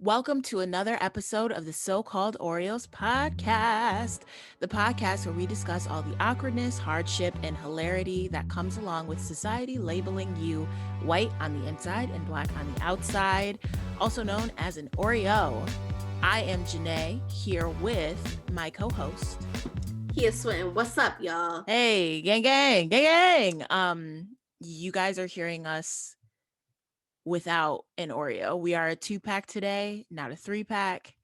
Welcome to another episode of the So-Called Oreos podcast, the podcast where we discuss all the awkwardness, hardship, and hilarity that comes along with society labeling you white on the inside and black on the outside, also known as an Oreo. I am Janae, here with my co-host. Kia Swinton. What's up, y'all? Hey, gang. You guys are hearing us without an Oreo. We are a 2-pack today, not a 3-pack.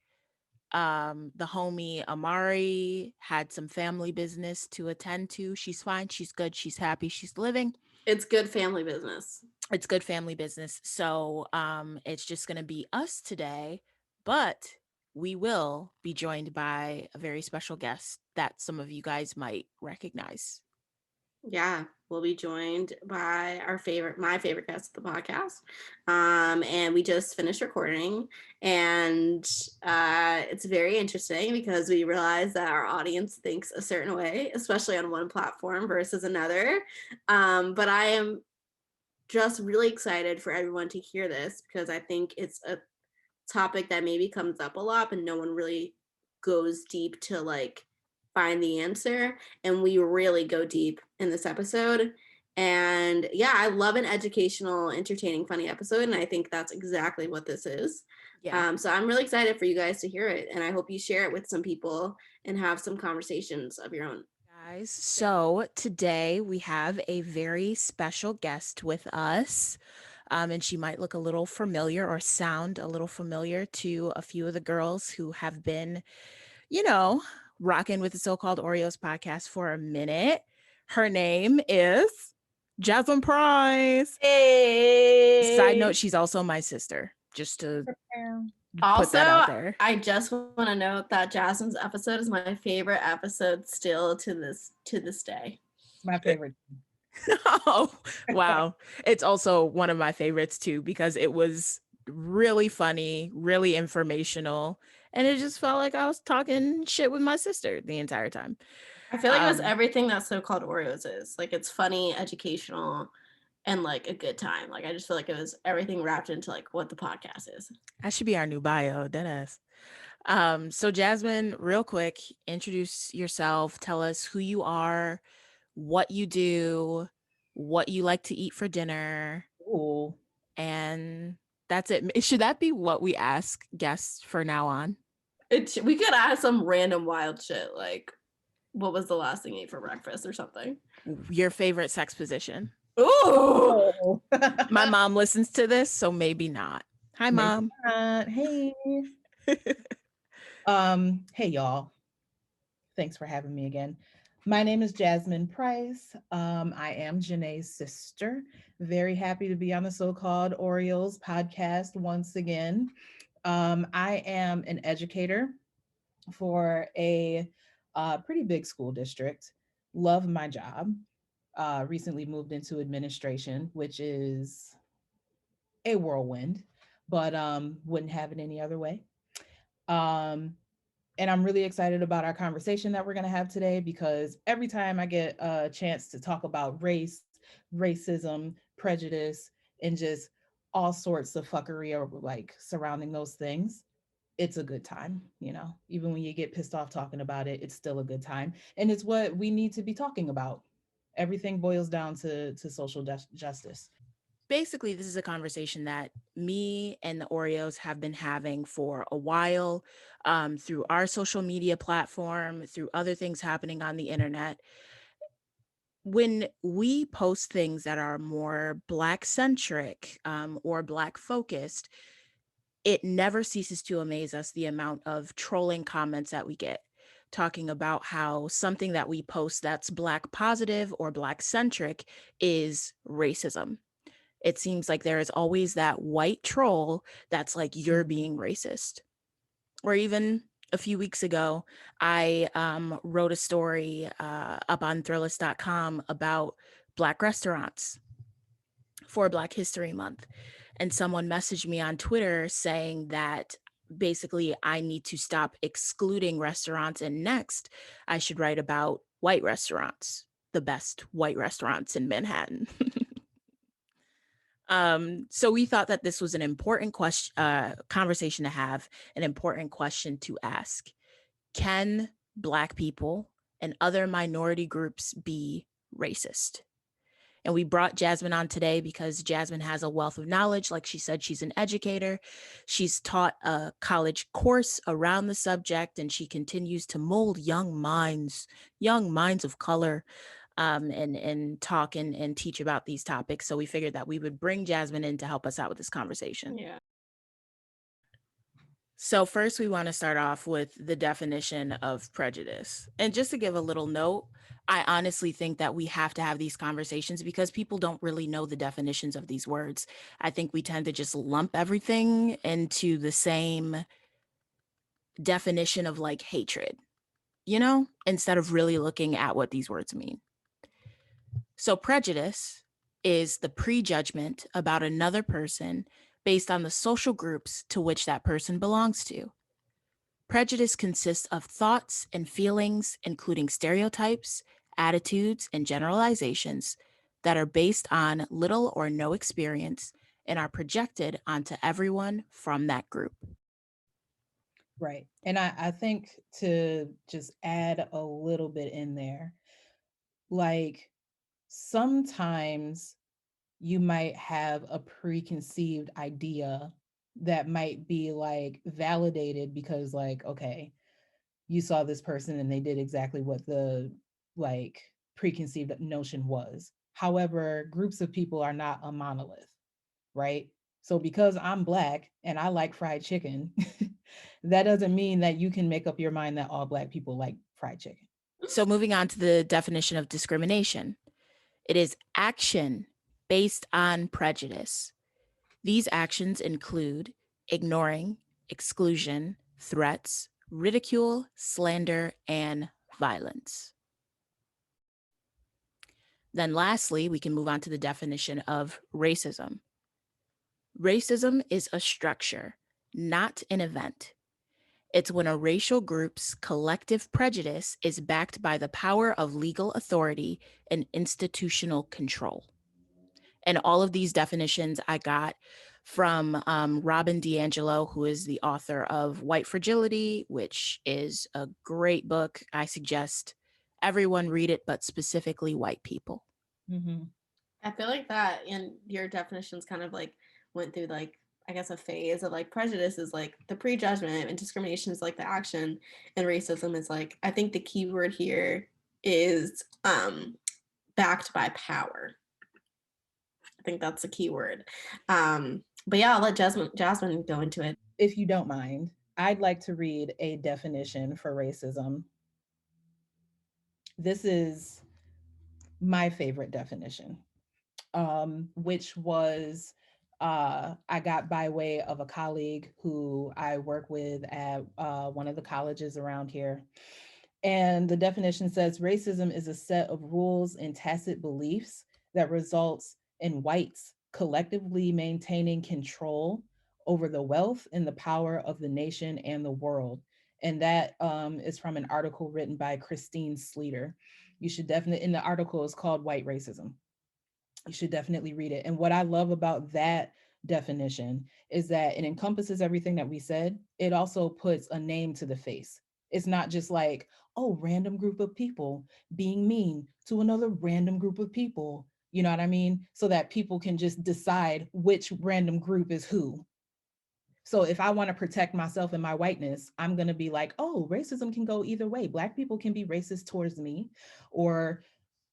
The homie Amari had some family business to attend to. She's fine, she's good, she's happy, she's living. It's good family business. It's good family business. So it's just gonna be us today, but we will be joined by a very special guest that some of you guys might recognize. Yeah, we'll be joined by my favorite guest of the podcast. And we just finished recording, and it's very interesting because we realize that our audience thinks a certain way, especially on one platform versus another. But I am just really excited for everyone to hear this because I think it's a topic that maybe comes up a lot, but no one really goes deep to find the answer. And we really go deep in this episode. And yeah, I love an educational, entertaining, funny episode. And I think that's exactly what this is. Yeah. So I'm really excited for you guys to hear it. And I hope you share it with some people and have some conversations of your own. Guys, so today we have a very special guest with us. And she might look a little familiar or sound a little familiar to a few of the girls who have been, rocking with the So-Called Oreos podcast for a minute. Her name is Jasmine Price. Side note, Hey. she's also my sister, just to put Also, that out there. I just want to note that Jasmine's episode is my favorite episode still to this day. My favorite. Oh, wow. It's also one of my favorites too, because it was really funny, really informational, and it just felt like I was talking shit with my sister the entire time. I feel like it was everything that So-Called Oreos is. Like, it's funny, educational, and like a good time. Like, I just feel like it was everything wrapped into like what the podcast is. That should be our new bio, deadass. So Jasmine, real quick, introduce yourself, tell us who you are, what you do, what you like to eat for dinner, Ooh. and that's it. Should that be what we ask guests for now on? We could add some random wild shit, like what was the last thing you ate for breakfast or something. Your favorite sex position. Ooh. My mom listens to this, so maybe not. Hi, Mom. Hey. Hey, y'all. Thanks for having me again. My name is Jasmine Price. I am Janae's sister. Very happy to be on the So-Called Oreos podcast once again. I am an educator for a pretty big school district. Love my job. Recently moved into administration, which is a whirlwind, but wouldn't have it any other way. Um, and I'm really excited about our conversation that we're going to have today because every time I get a chance to talk about race, racism, prejudice, and just all sorts of fuckery or like surrounding those things, it's a good time, even when you get pissed off talking about it, it's still a good time. And it's what we need to be talking about. Everything boils down to social justice. Basically, this is a conversation that me and the Oreos have been having for a while, through our social media platform, through other things happening on the internet. When we post things that are more Black centric, or Black focused, it never ceases to amaze us the amount of trolling comments that we get talking about how something that we post that's Black positive or Black centric is racism. It seems like there is always that white troll that's like, you're being racist. Or even a few weeks ago, I wrote a story up on Thrillist.com about Black restaurants for Black History Month. And someone messaged me on Twitter saying that basically I need to stop excluding restaurants, and next I should write about white restaurants, the best white restaurants in Manhattan. So we thought that this was an important question, conversation to have, an important question to ask. Can Black people and other minority groups be racist? And we brought Jasmine on today because Jasmine has a wealth of knowledge. Like she said, she's an educator. She's taught a college course around the subject, and she continues to mold young minds of color, and talk and teach about these topics. So we figured that we would bring Jasmine in to help us out with this conversation. Yeah. So, first, we want to start off with the definition of prejudice. And just to give a little note, I honestly think that we have to have these conversations because people don't really know the definitions of these words. I think we tend to just lump everything into the same definition of like hatred, instead of really looking at what these words mean. So, prejudice is the prejudgment about another person based on the social groups to which that person belongs to. Prejudice consists of thoughts and feelings, including stereotypes, attitudes, and generalizations that are based on little or no experience and are projected onto everyone from that group. Right. And I think to just add a little bit in there, like sometimes you might have a preconceived idea that might be like validated because, like, okay, you saw this person and they did exactly what the like preconceived notion was. However, groups of people are not a monolith, right? So because I'm Black and I like fried chicken, that doesn't mean that you can make up your mind that all Black people like fried chicken. So, moving on to the definition of discrimination, it is action based on prejudice. These actions include ignoring, exclusion, threats, ridicule, slander, and violence. Then, lastly, we can move on to the definition of racism. Racism is a structure, not an event. It's when a racial group's collective prejudice is backed by the power of legal authority and institutional control. And all of these definitions I got from Robin DiAngelo, who is the author of White Fragility, which is a great book. I suggest everyone read it, but specifically white people. Mm-hmm. I feel like that in your definitions kind of like went through like I guess a phase of like prejudice is like the prejudgment and discrimination is like the action and racism is like I think the key word here is backed by power. I think that's the key word. But yeah, I'll let Jasmine go into it. If you don't mind, I'd like to read a definition for racism. This is my favorite definition, which was I got by way of a colleague who I work with at one of the colleges around here. And the definition says racism is a set of rules and tacit beliefs that results in whites collectively maintaining control over the wealth and the power of the nation and the world. And that is from an article written by Christine Sleater. You should definitely, in the article is called White Racism. You should definitely read it. And what I love about that definition is that it encompasses everything that we said. It also puts a name to the face. It's not just like, oh, random group of people being mean to another random group of people. You know what I mean? So that people can just decide which random group is who. So if I want to protect myself and my whiteness, I'm going to be like, oh, racism can go either way. Black people can be racist towards me, or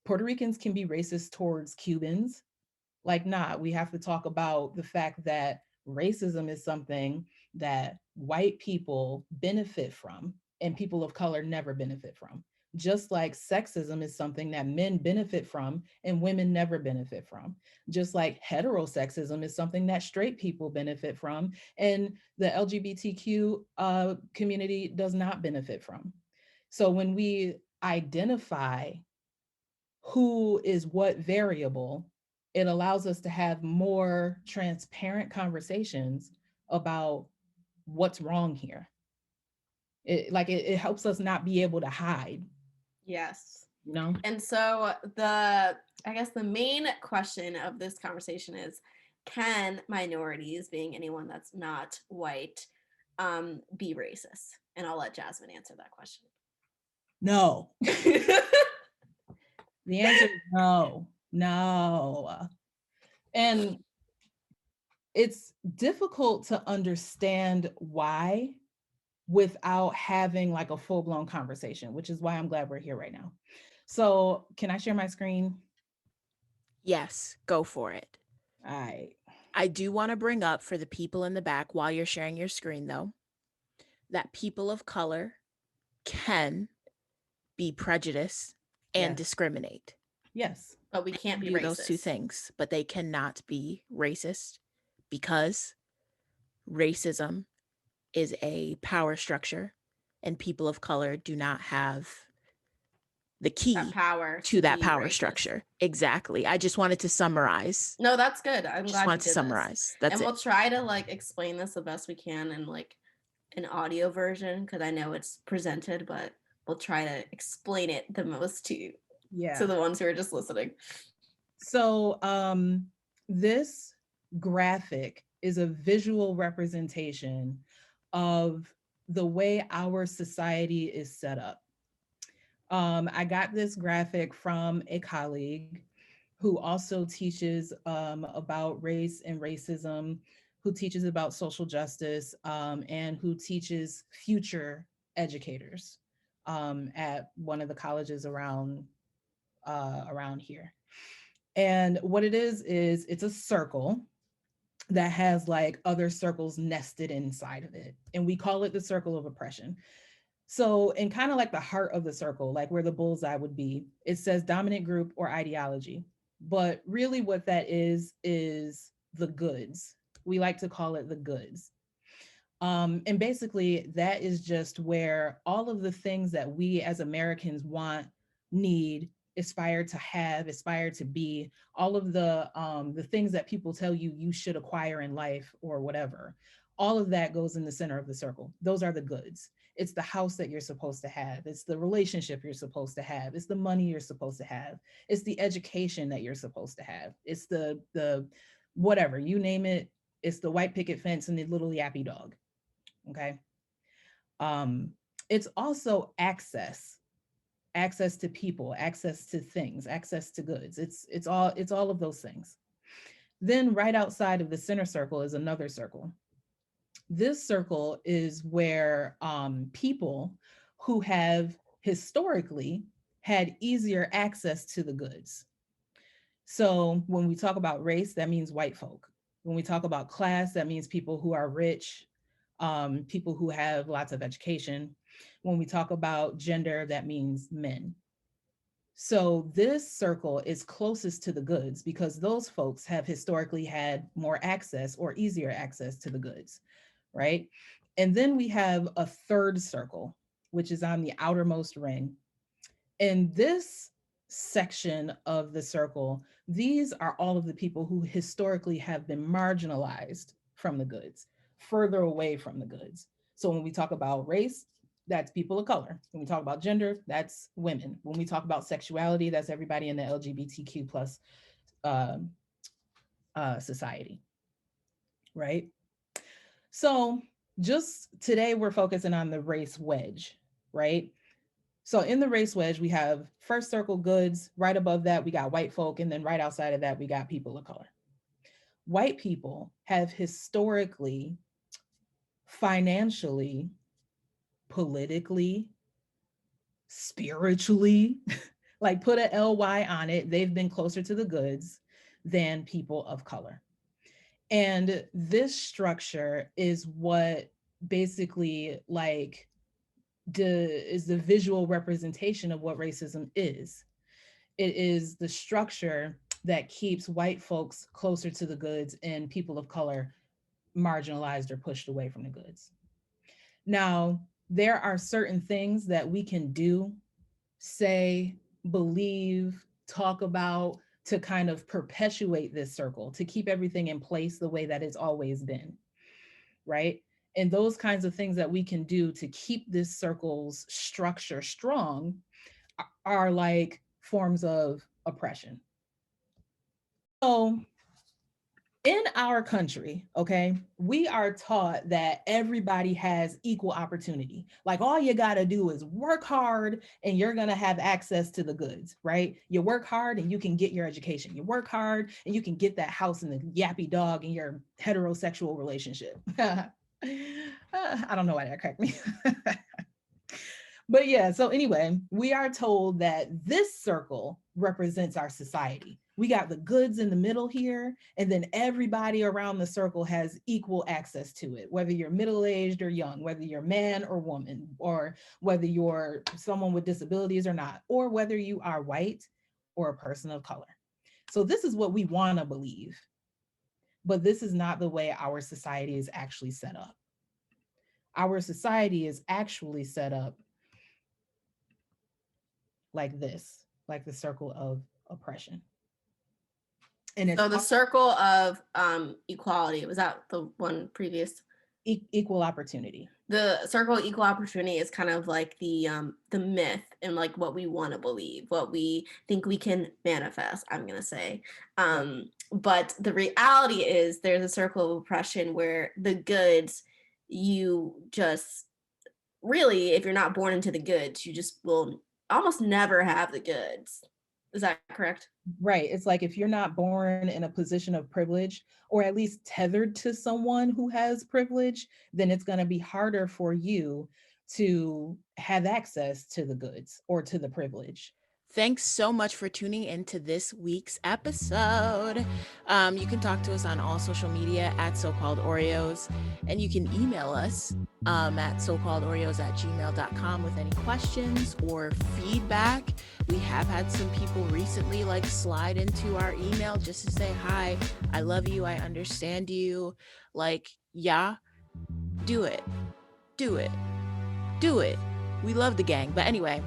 Puerto Ricans can be racist towards Cubans. Like, nah, we have to talk about the fact that racism is something that white people benefit from and people of color never benefit from. Just like sexism is something that men benefit from and women never benefit from. Just like heterosexism is something that straight people benefit from and the LGBTQ community does not benefit from. So when we identify who is what variable, it allows us to have more transparent conversations about what's wrong here. It helps us not be able to hide, Yes. you know? And so I guess the main question of this conversation is can minorities, being anyone that's not white, be racist? And I'll let Jasmine answer that question. No. The answer is no. No. And it's difficult to understand why without having like a full-blown conversation, which is why I'm glad we're here right now. So, can I share my screen? Yes, go for it. All right. I do want to bring up for the people in the back while you're sharing your screen, though, that people of color can be prejudiced and Yes. discriminate. Yes. But we can't be Do those two racist. things, but they cannot be racist because racism is a power structure and people of color do not have the That key power to to that be power racist. structure. Exactly. I just wanted to summarize. No, that's good. I'm Just glad you wanted to did this. summarize. That's And it. we'll try to like explain this the best we can in like an audio version because I know it's presented, but we'll try to explain it the most to Yeah. the ones who are just listening. So, this graphic is a visual representation of the way our society is set up. I got this graphic from a colleague who also teaches about race and racism, who teaches about social justice, and who teaches future educators at one of the colleges around here. And what it is it's a circle that has like other circles nested inside of it, and we call it the circle of oppression. So, in kind of like the heart of the circle, like where the bullseye would be, it says dominant group or ideology. But really, what that is the goods. We like to call it the goods. And basically, that is just where all of the things that we as Americans want, need, aspire to have, aspire to be, all of the things that people tell you you should acquire in life or whatever, all of that goes in the center of the circle. Those are the goods. It's the house that you're supposed to have. It's the relationship you're supposed to have. It's the money you're supposed to have. It's the education that you're supposed to have. It's the whatever you name it. It's the white picket fence and the little yappy dog. Okay. um it's also access to people, access to things, access to goods. It's all of those things. Then right outside of the center circle is another circle. This circle is where people who have historically had easier access to the goods. So when we talk about race, that means white folk. When we talk about class, that means people who are rich, people who have lots of education. When we talk about gender, that means men. So this circle is closest to the goods because those folks have historically had more access or easier access to the goods, right? And then we have a third circle, which is on the outermost ring. In this section of the circle, these are all of the people who historically have been marginalized from the goods, further away from the goods. So when we talk about race, that's people of color. When we talk about gender, that's women. When we talk about sexuality, that's everybody in the LGBTQ plus uh, society, right? So just today, we're focusing on the race wedge, right? So in the race wedge, we have first circle goods. Right above that, we got white folk. And then right outside of that, we got people of color. White people have historically, financially, politically, spiritually, like put a LY on it, they've been closer to the goods than people of color. And this structure is what basically like is the visual representation of what racism is. It is the structure that keeps white folks closer to the goods and people of color marginalized or pushed away from the goods. Now, there are certain things that we can do, say, believe, talk about to kind of perpetuate this circle, to keep everything in place the way that it's always been, right? And those kinds of things that we can do to keep this circle's structure strong are like forms of oppression. So In our country, okay, we are taught that everybody has equal opportunity. Like all you got to do is work hard and you're going to have access to the goods, right? You work hard and you can get your education. You work hard and you can get that house and the yappy dog in your heterosexual relationship. I don't know why that cracked me. But yeah, so anyway, we are told that this circle represents our society. We got the goods in the middle here, and then everybody around the circle has equal access to it, whether you're middle aged or young, whether you're man or woman, or whether you're someone with disabilities or not, or whether you are white or a person of color. So, this is what we want to believe, but this is not the way our society is actually set up. Our society is actually set up like this, like the circle of oppression. And it's So the circle of equality, was that the one previous? Equal opportunity. The circle of equal opportunity is kind of like the myth and like what we want to believe, what we think we can manifest, I'm gonna say. But the reality is there's a circle of oppression where the goods, you just really, if you're not born into the goods, you just will almost never have the goods. Is that correct? Right. It's like if you're not born in a position of privilege, or at least tethered to someone who has privilege, then it's going to be harder for you to have access to the goods or to the privilege. Thanks so much for tuning into this week's episode. You can talk to us on all social media at so-called Oreos, and you can email us at socalledoreos@gmail.com with any questions or feedback. We have had some people recently like slide into our email just to say, hi, I love you, I understand you. Like, yeah, do it. Do it. Do it. We love the gang. But anyway,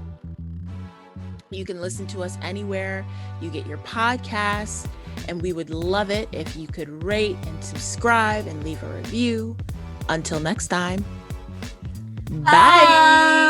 you can listen to us anywhere you get your podcasts, and we would love it if you could rate and subscribe and leave a review. Until next time, bye.